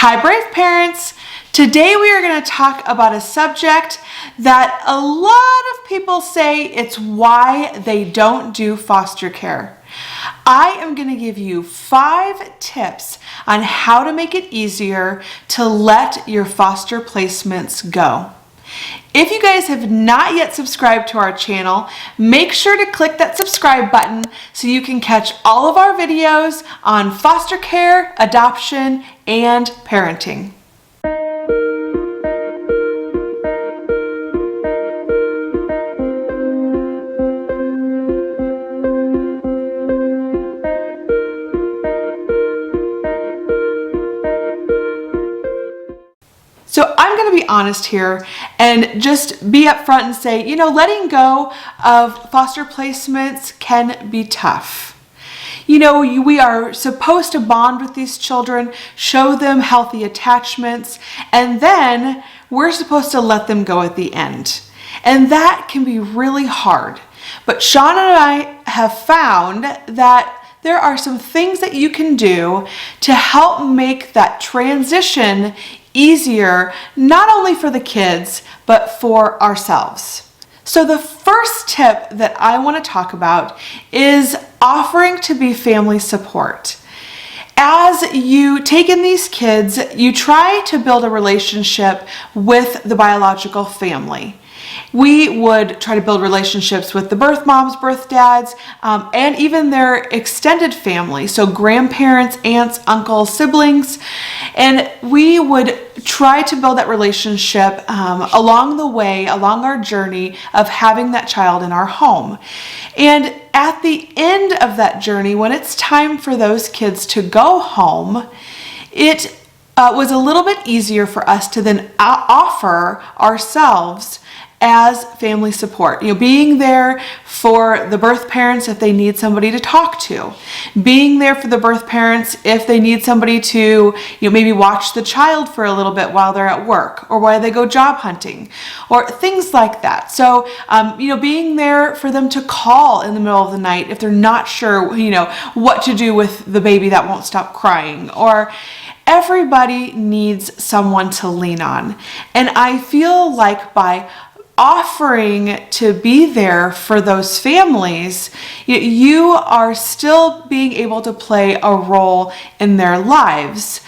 Hi, brave parents. Today we are going to talk about a subject that a lot of people say it's why they don't do foster care. I am going to give you 5 tips on how to make it easier to let your foster placements go. If you guys have not yet subscribed to our channel, make sure to click that subscribe button so you can catch all of our videos on foster care, adoption, and parenting. So I'm going to be honest here and just be upfront and say, letting go of foster placements can be tough. We are supposed to bond with these children, show them healthy attachments, and then we're supposed to let them go at the end. And that can be really hard. But Shaun and I have found that there are some things that you can do to help make that transition easier, not only for the kids, but for ourselves. So the first tip that I want to talk about is offering to be family support. As you take in these kids, you try to build a relationship with the biological family. We would try to build relationships with the birth moms, birth dads, and even their extended family, so grandparents, aunts, uncles, siblings, and we would try to build that relationship along the way, along our journey of having that child in our home. And at the end of that journey, when it's time for those kids to go home, it was a little bit easier for us to then offer ourselves as family support, being there for the birth parents if they need somebody to talk to, being there for the birth parents if they need somebody to, maybe watch the child for a little bit while they're at work or while they go job hunting or things like that. So, being there for them to call in the middle of the night if they're not sure, what to do with the baby that won't stop crying, or everybody needs someone to lean on. And I feel like by offering to be there for those families, you are still being able to play a role in their lives.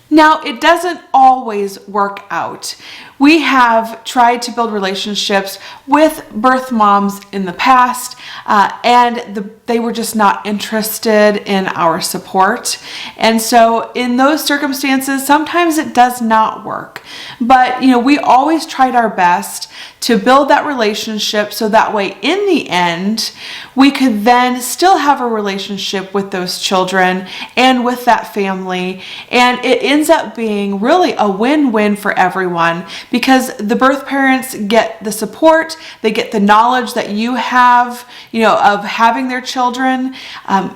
Now, it doesn't always work out. We have tried to build relationships with birth moms in the past, and they were just not interested in our support. And so in those circumstances, sometimes it does not work. But, we always tried our best to build that relationship so that way in the end, we could then still have a relationship with those children and with that family. And it ends up being really a win-win for everyone, because the birth parents get the support, they get the knowledge that you have, of having their children.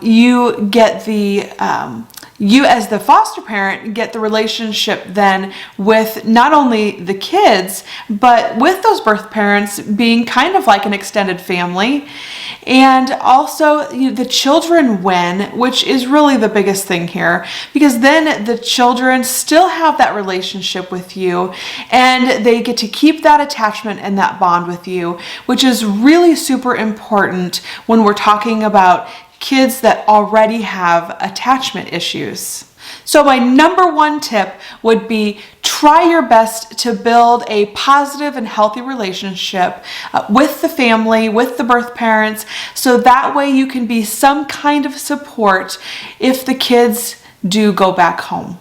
You get you as the foster parent get the relationship then with not only the kids, but with those birth parents being kind of like an extended family. And also the children win, which is really the biggest thing here, because then the children still have that relationship with you and they get to keep that attachment and that bond with you, which is really super important when we're talking about kids that already have attachment issues. So my number 1 tip would be try your best to build a positive and healthy relationship with the family, with the birth parents, so that way you can be some kind of support if the kids do go back home.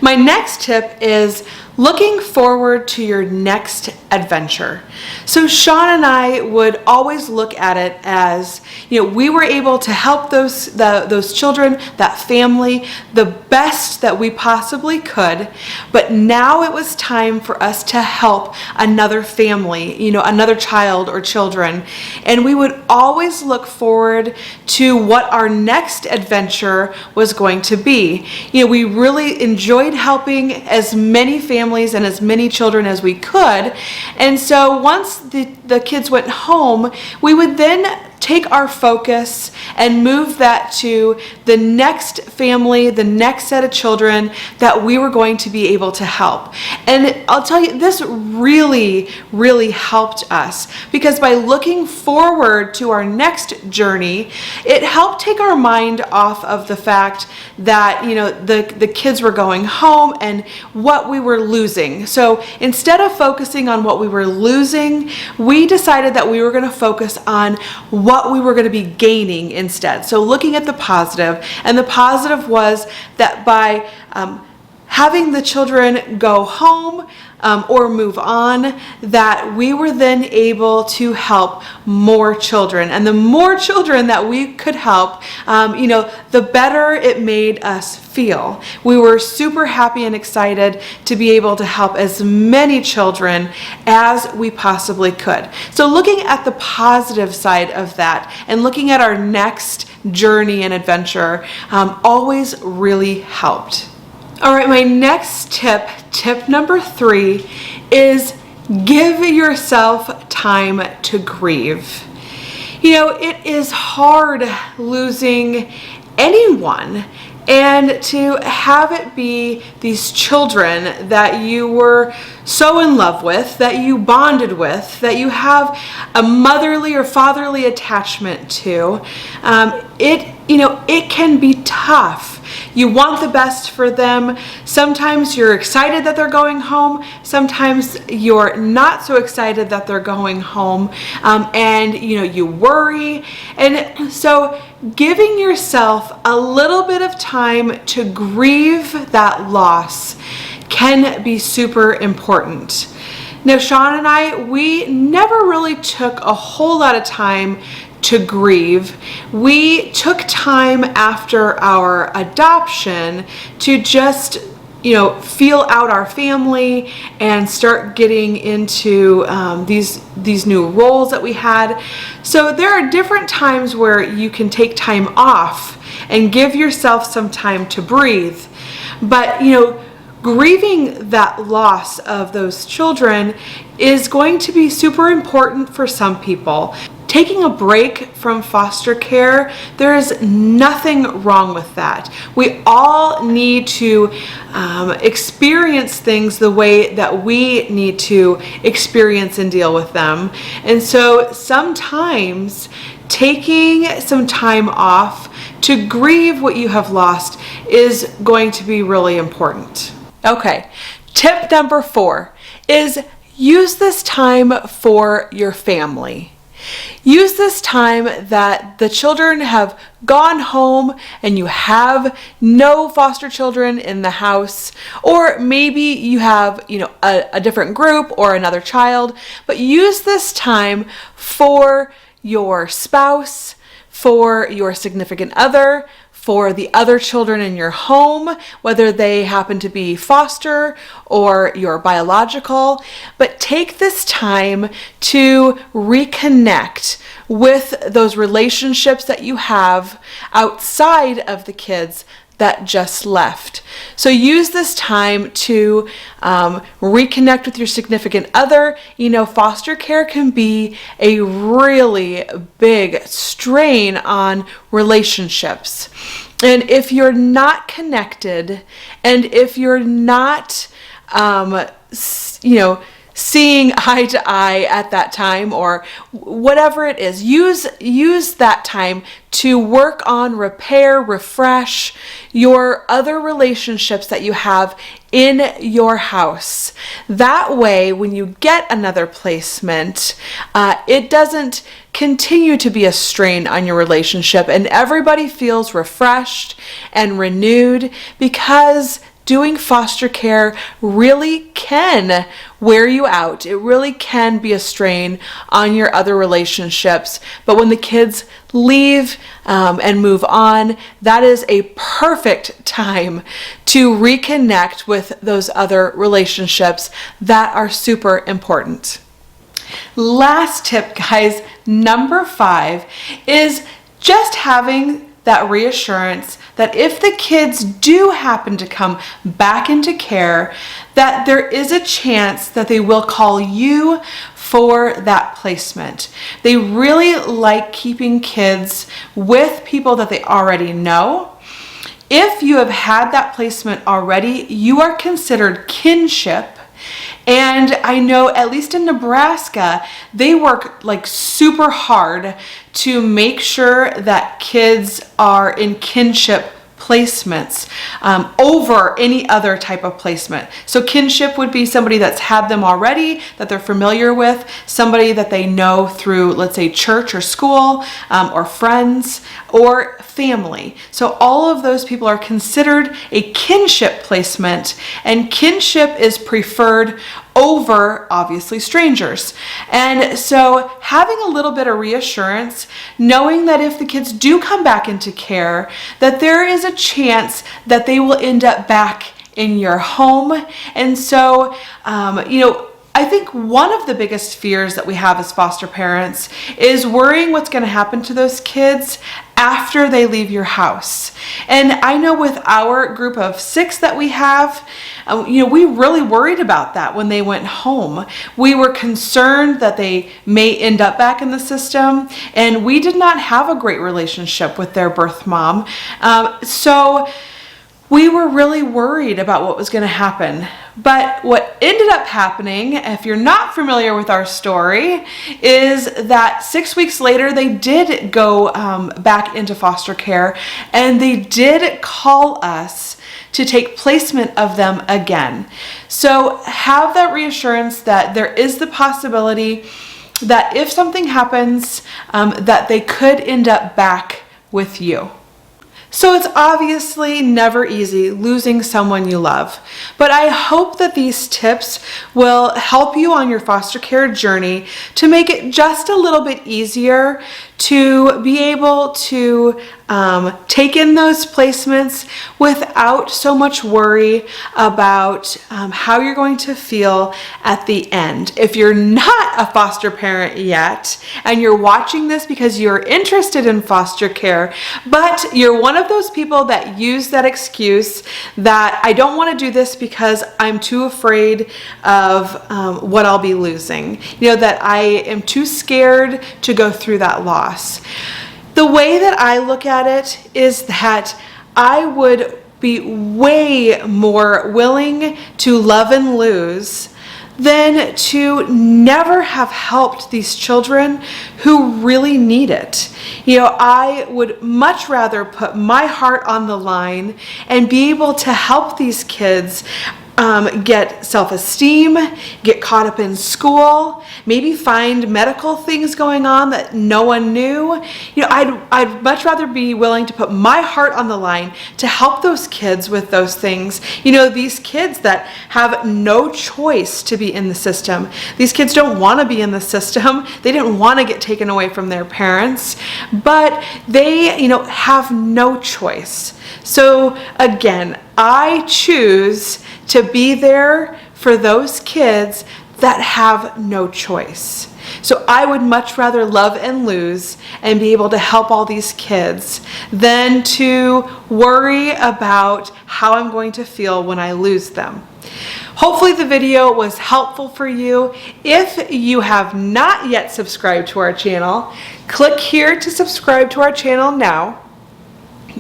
My next tip is looking forward to your next adventure. So Shaun and I would always look at it as, we were able to help those children, that family, the best that we possibly could, but now it was time for us to help another family, another child or children. And we would always look forward to what our next adventure was going to be. We really enjoyed helping as many families and as many children as we could. And so once the kids went home, we would then take our focus and move that to the next family, the next set of children that we were going to be able to help. And I'll tell you, this really, really helped us, because by looking forward to our next journey, it helped take our mind off of the fact that, you know, the kids were going home and what we were losing. So instead of focusing on what we were losing, we decided that we were going to focus on what we were going to be gaining instead. So looking at the positive, and the positive was that by having the children go home or move on, that we were then able to help more children. And the more children that we could help, you know, the better it made us feel. We were super happy and excited to be able to help as many children as we possibly could. So looking at the positive side of that and looking at our next journey and adventure always really helped. All right, my next tip number 3, is give yourself time to grieve. You know, it is hard losing anyone, and to have it be these children that you were so in love with, that you bonded with, that you have a motherly or fatherly attachment to, it can be tough. You want the best for them. Sometimes you're excited that they're going home. Sometimes you're not so excited that they're going home, and you worry. And so giving yourself a little bit of time to grieve that loss can be super important. Now, Shaun and I, we never really took a whole lot of time to grieve. We took time after our adoption to just, feel out our family and start getting into these new roles that we had. So there are different times where you can take time off and give yourself some time to breathe. But, grieving that loss of those children is going to be super important for some people. Taking a break from foster care, there is nothing wrong with that. We all need to experience things the way that we need to experience and deal with them. And so sometimes taking some time off to grieve what you have lost is going to be really important. Okay, tip number 4 is use this time for your family. Use this time that the children have gone home and you have no foster children in the house, or maybe you have, a different group or another child, but use this time for your spouse, for your significant other, for the other children in your home, whether they happen to be foster or your biological. But take this time to reconnect with those relationships that you have outside of the kids that just left. So use this time to reconnect with your significant other. Foster care can be a really big strain on relationships. And if you're not connected, and if you're not, seeing eye to eye at that time, or whatever it is, use that time to work on, refresh your other relationships that you have in your house. That way, when you get another placement, it doesn't continue to be a strain on your relationship, and everybody feels refreshed and renewed, because doing foster care really can wear you out. It really can be a strain on your other relationships. But when the kids leave and move on, that is a perfect time to reconnect with those other relationships that are super important. Last tip, guys, number 5, is just having that reassurance that if the kids do happen to come back into care, that there is a chance that they will call you for that placement. They really like keeping kids with people that they already know. If you have had that placement already, you are considered kinship. And I know, at least in Nebraska, they work like super hard to make sure that kids are in kinship placements over any other type of placement. So kinship would be somebody that's had them already, that they're familiar with, somebody that they know through, let's say, church or school, or friends, or family. So all of those people are considered a kinship placement, and kinship is preferred over, obviously, strangers. And so having a little bit of reassurance, knowing that if the kids do come back into care, that there is a chance that they will end up back in your home. And so, I think one of the biggest fears that we have as foster parents is worrying what's going to happen to those kids after they leave your house. And I know with our group of 6 that we have, we really worried about that when they went home. We were concerned that they may end up back in the system, and we did not have a great relationship with their birth mom. So we were really worried about what was going to happen. But what ended up happening, if you're not familiar with our story, is that 6 weeks later, they did go back into foster care, and they did call us to take placement of them again. So have that reassurance that there is the possibility that if something happens, that they could end up back with you. So it's obviously never easy losing someone you love, but I hope that these tips will help you on your foster care journey to make it just a little bit easier to be able to take in those placements without so much worry about how you're going to feel at the end. If you're not a foster parent yet and you're watching this because you're interested in foster care, but you're one of those people that use that excuse that I don't want to do this because I'm too afraid of what I'll be losing, that I am too scared to go through that loss. The way that I look at it is that I would be way more willing to love and lose than to never have helped these children who really need it. I would much rather put my heart on the line and be able to help these kids get self-esteem, get caught up in school, maybe find medical things going on that no one knew. I'd much rather be willing to put my heart on the line to help those kids with those things. These kids that have no choice to be in the system. These kids don't want to be in the system. They didn't want to get taken away from their parents, but they, have no choice. So again, I choose to be there for those kids that have no choice. So I would much rather love and lose and be able to help all these kids than to worry about how I'm going to feel when I lose them. Hopefully the video was helpful for you. If you have not yet subscribed to our channel, click here to subscribe to our channel now.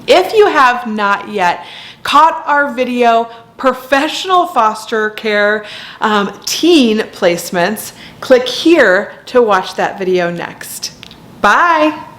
If you have not yet caught our video, Professional Foster Care Teen Placements, click here to watch that video next. Bye!